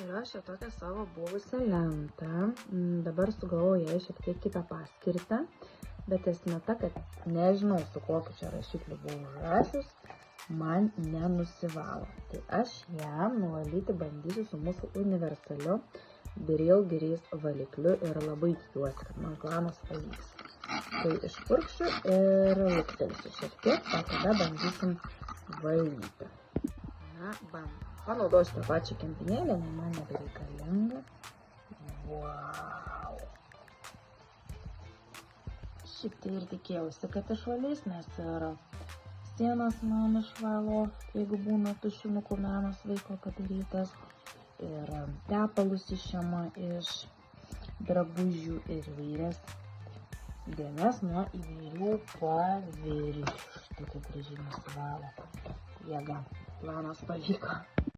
Turiu aš jau tokią savo buvusią lentą. Dabar sugalvoju jai šiek tiek kitą paskirtį, bet esmė ta, kad nežinau, su kokiu čia rašikliu buvau užrašius, man nenusivalo. Tai aš ją nuvalyti bandysiu su mūsų universaliu Biril Giris valikliu ir labai tikiuosi, kad man planas pavyks. Tai išpurkšiu ir luktelsiu šiek tiek, o tada bandysim valyti. Na, bandom. Panaudosiu tą pačią kempinėlę, nes man nebereikalinga. Vau! Šiaip tai ir tikėjausi, kad išvalys, nes ir sienas man išvalo, jeigu būna tušinukų menas vaiko padarytas. Ir tepalus išima iš drabužių ir įvairias dėmes nuo įvairių paviršių. Štai kaip gražiai nusivalo. Jėga, planas pavyko.